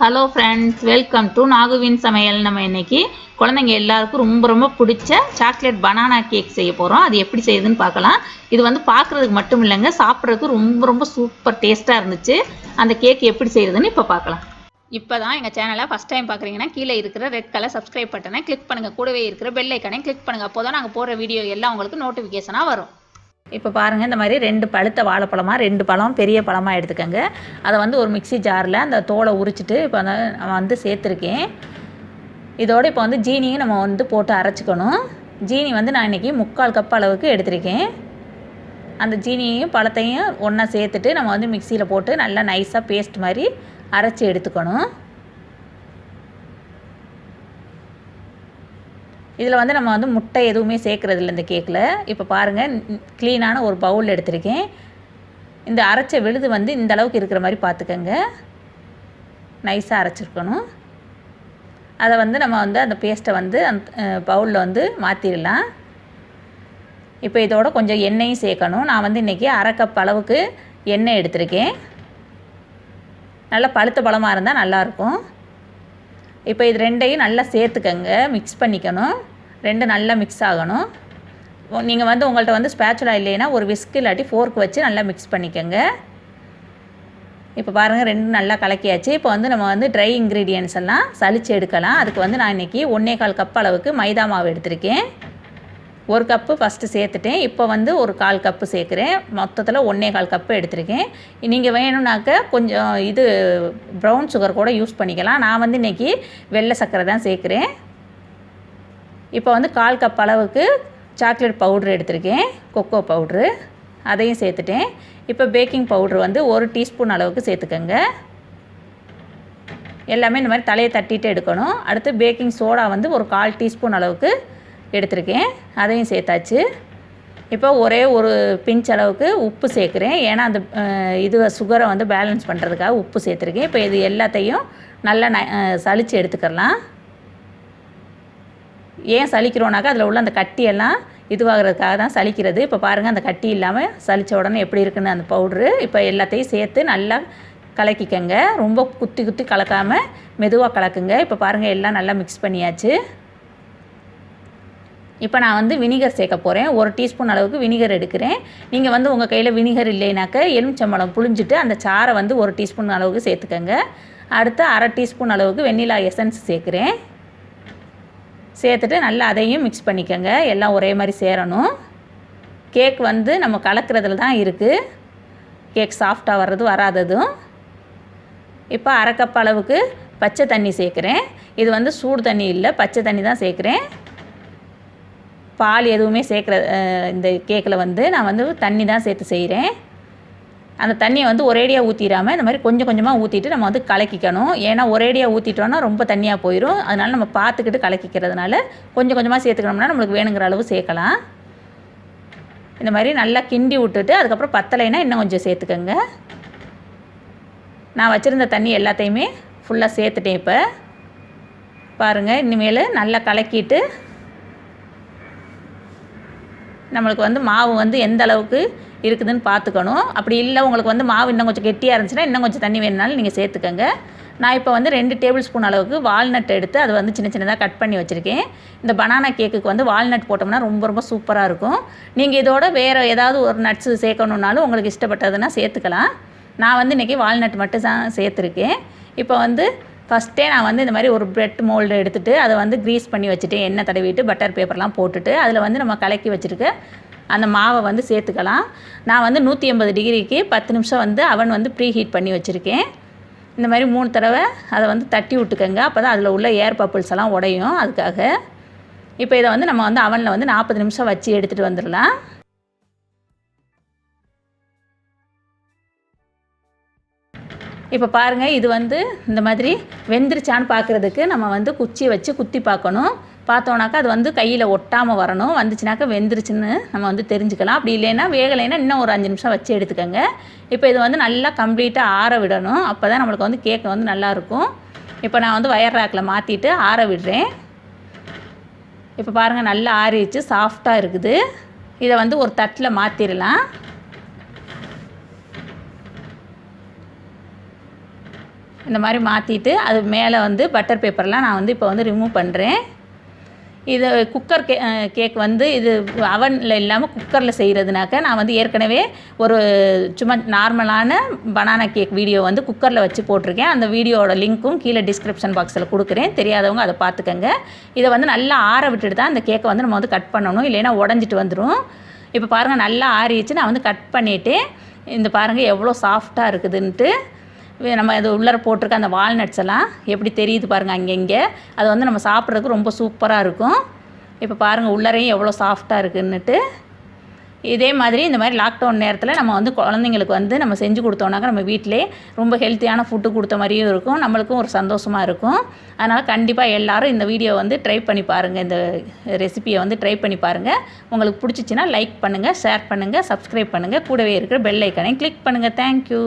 Hello friends, welcome to நாகுவின் சமையல். நம்ம இன்னைக்கு குழந்தைங்க எல்லாருக்கும் ரொம்ப ரொம்ப பிடிச்ச சாக்லேட் பனானா கேக் செய்ய போகிறோம். அது எப்படி செய்யுதுன்னு பார்க்கலாம். இது வந்து பார்க்குறதுக்கு மட்டும் இல்லைங்க, சாப்பிட்றதுக்கு ரொம்ப ரொம்ப சூப்பர் டேஸ்ட்டாக இருந்துச்சு. அந்த கேக் எப்படி செய்யுதுன்னு இப்போ பார்க்கலாம். இப்போ தான் எங்கள் சேனலை ஃபஸ்ட் டைம் பார்க்குறீங்கன்னா கீழே இருக்கிற ரெட் கலர் சப்ஸ்கிரைப் பட்டனை கிளிக் பண்ணுங்கள். கூடவே இருக்கிற பெல் ஐக்கனையும் கிளிக் பண்ணுங்கள். அப்போ தான் நாங்கள் போடுற வீடியோ எல்லாம் உங்களுக்கு நோட்டிஃபிகேஷனாக வரும். இப்போ பாருங்கள், இந்த மாதிரி 2 பழுத்த வாழைப்பழமாக 2 பழம் பெரிய பழமாக எடுத்துக்கோங்க. அதை வந்து ஒரு மிக்ஸி ஜாரில் அந்த தோலை உரிச்சிட்டு இப்போ வந்து சேர்த்துருக்கேன். இதோடு இப்போ வந்து ஜீனியும் நம்ம வந்து போட்டு அரைச்சிக்கணும். ஜீனி வந்து நான் இன்றைக்கி 3/4 கப் அளவுக்கு எடுத்திருக்கேன். அந்த ஜீனியையும் பழத்தையும் ஒன்றா சேர்த்துட்டு நம்ம வந்து மிக்சியில் போட்டு நல்லா நைஸாக பேஸ்ட் மாதிரி அரைச்சி எடுத்துக்கணும். இதில் வந்து நம்ம வந்து முட்டை எதுவுமே சேர்க்குறது இல்லை இந்த கேக்கில். இப்போ பாருங்கள், க்ளீனான ஒரு பவுல் எடுத்திருக்கேன். இந்த அரைச்ச விழுது வந்து இந்த அளவுக்கு இருக்கிற மாதிரி பார்த்துக்கோங்க. நைஸாக அரைச்சிருக்கணும். அதை வந்து நம்ம வந்து அந்த பேஸ்ட்டை வந்து அந்த பவுலில் வந்து மாற்றிடலாம். இப்போ இதோட கொஞ்சம் எண்ணெயும் சேர்க்கணும். நான் வந்து இன்றைக்கி 1/2 கப் அளவுக்கு எண்ணெய் எடுத்திருக்கேன். நல்லா பழுத்த பழமாக இருந்தால் நல்லாயிருக்கும். இப்போ இது 2ஐயும் நல்லா சேர்த்துக்கங்க, மிக்ஸ் பண்ணிக்கணும். 2 நல்லா மிக்ஸ் ஆகணும். நீங்கள் வந்து உங்கள்கிட்ட வந்து ஸ்பேச்சுலா இல்லைன்னா ஒரு விஸ்க் இல்லாட்டி ஃபோர்க் வச்சு நல்லா மிக்ஸ் பண்ணிக்கோங்க. இப்போ பாருங்கள், 2 நல்லா கலக்கியாச்சு. இப்போ வந்து நம்ம வந்து ட்ரை இன்க்ரீடியன்ட்ஸ் எல்லாம் சலிச்சு எடுக்கலாம். அதுக்கு வந்து நான் இன்றைக்கி 1/4 கப் அளவுக்கு மைதா மாவு எடுத்திருக்கேன். 1 கப்பு ஃபஸ்ட்டு சேர்த்துட்டேன். இப்போ வந்து ஒரு 1/4 கப்பு சேர்க்குறேன். மொத்தத்தில் 1/4 கப்பு எடுத்திருக்கேன். நீங்கள் வேணும்னாக்க கொஞ்சம் இது ப்ரௌன் சுகர் கூட யூஸ் பண்ணிக்கலாம். நான் வந்து இன்றைக்கி வெள்ளை சர்க்கரை தான் சேர்க்குறேன். இப்போ வந்து 1/4 கப் அளவுக்கு சாக்லேட் பவுட்ரு எடுத்திருக்கேன், கொக்கோ பவுட்ரு, அதையும் சேர்த்துட்டேன். இப்போ பேக்கிங் பவுட்ரு வந்து 1 டீஸ்பூன் அளவுக்கு சேர்த்துக்கோங்க. எல்லாமே இந்த மாதிரி தலையை தட்டிட்டு எடுக்கணும். அடுத்து பேக்கிங் சோடா வந்து ஒரு 1/4 டீஸ்பூன் அளவுக்கு எடுத்திருக்கேன், அதையும் சேர்த்தாச்சு. இப்போ ஒரே ஒரு பிஞ்ச் அளவுக்கு உப்பு சேர்க்குறேன். ஏன்னா அந்த சுகரை வந்து பேலன்ஸ் பண்ணுறதுக்காக உப்பு சேர்த்துருக்கேன். இப்போ இது எல்லாத்தையும் நல்லா சலித்து எடுத்துக்கலாம். ஏன் சலிக்கிறோனாக்கா அதில் உள்ள அந்த கட்டியெல்லாம் இதுவாகிறதுக்காக தான் சலிக்கிறது. இப்போ பாருங்கள், அந்த கட்டி இல்லாமல் சலித்த உடனே எப்படி இருக்குன்னு அந்த பவுட்ரு. இப்போ எல்லாத்தையும் சேர்த்து நல்லா கலக்கிக்கங்க. ரொம்ப குத்தி குத்தி கலக்காமல் மெதுவாக கலக்குங்க. இப்போ பாருங்கள், எல்லாம் நல்லா மிக்ஸ் பண்ணியாச்சு. இப்போ நான் வந்து வினிகர் சேர்க்க போகிறேன். 1 டீஸ்பூன் அளவுக்கு வினிகர் எடுக்கிறேன். நீங்கள் வந்து உங்கள் கையில் வினிகர் இல்லைனாக்க எலுமிச்சம்பழம் புழிஞ்சிட்டு அந்த சாறை வந்து 1 டீஸ்பூன் அளவுக்கு சேர்த்துக்கங்க. அடுத்து 1/2 டீஸ்பூன் அளவுக்கு வெண்ணிலா எசன்ஸ் சேர்க்குறேன். சேர்த்துட்டு நல்லா அதையும் மிக்ஸ் பண்ணிக்கோங்க. எல்லாம் ஒரே மாதிரி சேரணும். கேக் வந்து நம்ம கலக்கிறதுல தான் இருக்குது, கேக் சாஃப்டாக வர்றது வராததும். இப்போ 1/2 கப் அளவுக்கு பச்சை தண்ணி சேர்க்குறேன். இது வந்து சூடு தண்ணி இல்லை, பச்சை தண்ணி தான் சேர்க்குறேன். பால் எதுவுமே இந்த கேக்கில் வந்து நான் வந்து தண்ணி தான் சேர்த்து செய்கிறேன். அந்த தண்ணியை வந்து ஒரேடியாக ஊற்றிடாமல் இந்த மாதிரி கொஞ்சம் கொஞ்சமாக ஊற்றிட்டு நம்ம வந்து கலக்கிக்கணும். ஏன்னா ஒரேடியாக ஊற்றிட்டோன்னா ரொம்ப தண்ணியாக போயிடும். அதனால் நம்ம பார்த்துக்கிட்டு கலக்கிக்கிறதுனால கொஞ்சம் கொஞ்சமாக சேர்த்துக்கணும்னா நம்மளுக்கு வேணுங்கிற அளவு சேர்க்கலாம். இந்த மாதிரி நல்லா கிண்டி விட்டுட்டு அதுக்கப்புறம் பத்தலைன்னா இன்னும் கொஞ்சம் சேர்த்துக்கோங்க. நான் வச்சுருந்த தண்ணி எல்லாத்தையுமே ஃபுல்லாக சேர்த்துட்டேன். இப்போ பாருங்கள், இனிமேல் நல்லா கலக்கிட்டு நம்மளுக்கு வந்து மாவு வந்து எந்த அளவுக்கு இருக்குதுன்னு பார்த்துக்கணும். அப்படி இல்லை உங்களுக்கு வந்து மாவு இன்னும் கொஞ்சம் கெட்டியாக இருந்துச்சுன்னா இன்னும் கொஞ்சம் தண்ணி வேணுனாலும் நீங்கள் சேர்த்துக்கோங்க. நான் இப்போ வந்து 2 டேபிள் ஸ்பூன் அளவுக்கு வால்நட் எடுத்து அதை வந்து சின்ன சின்னதாக கட் பண்ணி வச்சுருக்கேன். இந்த பனானா கேக்குக்கு வந்து வால்நட் போட்டோம்னா ரொம்ப ரொம்ப சூப்பராக இருக்கும். நீங்கள் இதோட வேறு ஏதாவது ஒரு நட்ஸு சேர்க்கணுன்னாலும் உங்களுக்கு இஷ்டப்பட்டதுன்னா சேர்த்துக்கலாம். நான் வந்து இன்றைக்கி வால்நட் மட்டும் தான் சேர்த்துருக்கேன். இப்போ வந்து ஃபஸ்ட்டே நான் வந்து இந்த மாதிரி ஒரு பிரெட் மோல்டு எடுத்துகிட்டு அதை வந்து க்ரீஸ் பண்ணி வச்சுட்டு எண்ணெய் தடவிட்டு பட்டர் பேப்பர்லாம் போட்டுட்டு அதில் வந்து நம்ம கலக்கி வச்சுருக்க அந்த மாவை வந்து சேர்த்துக்கலாம். நான் வந்து 180 டிகிரிக்கு 10 நிமிஷம் வந்து அவன் வந்து ப்ரீ ஹீட் பண்ணி வச்சுருக்கேன். இந்த மாதிரி 3 தடவை அதை வந்து தட்டி விட்டுக்கோங்க. அப்போ தான் அதில் உள்ள ஏர் பப்பிள்ஸ் எல்லாம் உடையும். அதுக்காக இப்போ இதை வந்து நம்ம வந்து அவனில் வந்து 40 நிமிஷம் வச்சு எடுத்துகிட்டு வந்துடலாம். இப்போ பாருங்கள், இது வந்து இந்த மாதிரி வெந்துருச்சான்னு பார்க்குறதுக்கு நம்ம வந்து குச்சியை வச்சு குத்தி பார்க்கணும். பார்த்தோன்னாக்கா அது வந்து கையில் ஒட்டாமல் வரணும். வந்துச்சுனாக்கா வெந்துருச்சுன்னு நம்ம வந்து தெரிஞ்சுக்கலாம். அப்படி இல்லைன்னா வேகலைன்னா இன்னும் ஒரு 5 நிமிஷம் வச்சு எடுத்துக்கோங்க. இப்போ இது வந்து நல்லா கம்ப்ளீட்டாக ஆற விடணும். அப்போ தான் நம்மளுக்கு வந்து கேக் வந்து நல்லாயிருக்கும். இப்போ நான் வந்து வயர் ரேக்கில் மாற்றிட்டு ஆற விடுறேன். இப்போ பாருங்கள், நல்லா ஆறிச்சு, சாஃப்டாக இருக்குது. இதை வந்து ஒரு தட்டில் மாற்றிடலாம். இந்த மாதிரி மாற்றிட்டு அது மேலே வந்து பட்டர் பேப்பர்லாம் நான் வந்து இப்போ வந்து ரிமூவ் பண்ணுறேன். இது குக்கர் கேக் வந்து இது அவனில் இல்லாமல் குக்கரில் செய்கிறதுனாக்க நான் வந்து ஏற்கனவே ஒரு சும்மா நார்மலான பனானா கேக் வீடியோ வந்து குக்கரில் வச்சு போட்டிருக்கேன். அந்த வீடியோவோட லிங்க்கும் கீழே டிஸ்கிரிப்ஷன் பாக்ஸில் கொடுக்குறேன், தெரியாதவங்க அதை பார்த்துக்கங்க. இதை வந்து நல்லா ஆற விட்டுட்டு தான் இந்த கேக்கை வந்து நம்ம வந்து கட் பண்ணணும், இல்லைன்னா உடஞ்சிட்டு வந்துடும். இப்போ பாருங்கள் நல்லா ஆறிச்சு, நான் வந்து கட் பண்ணிவிட்டு இந்த பாருங்கள் எவ்வளோ சாஃப்டாக இருக்குதுன்ட்டு. நம்ம இது உள்ளே போட்டிருக்க அந்த வால்நட்ஸ் எல்லாம் எப்படி தெரியுது பாருங்கள் அங்கங்கே. அது வந்து நம்ம சாப்பிட்றதுக்கு ரொம்ப சூப்பராக இருக்கும். இப்போ பாருங்கள் உள்ளரையும் எவ்வளோ சாஃப்டாக இருக்குன்னுட்டு. இதே மாதிரி இந்த மாதிரி லாக்டவுன் நேரத்தில் நம்ம வந்து குழந்தைங்களுக்கு வந்து நம்ம செஞ்சு கொடுத்தோம்னாக்கா நம்ம வீட்டிலே ரொம்ப ஹெல்த்தியான ஃபுட்டு கொடுத்த மாதிரியும் இருக்கும், நம்மளுக்கும் ஒரு சந்தோஷமாக இருக்கும். அதனால் கண்டிப்பாக எல்லோரும் இந்த வீடியோ வந்து ட்ரை பண்ணி பாருங்கள், இந்த ரெசிபியை வந்து ட்ரை பண்ணி பாருங்கள். உங்களுக்கு பிடிச்சிச்சின்னா லைக் பண்ணுங்கள், ஷேர் பண்ணுங்கள், சப்ஸ்கிரைப் பண்ணுங்கள், கூடவே இருக்கிற பெல் ஐக்கானையும் கிளிக் பண்ணுங்கள். தேங்க்யூ.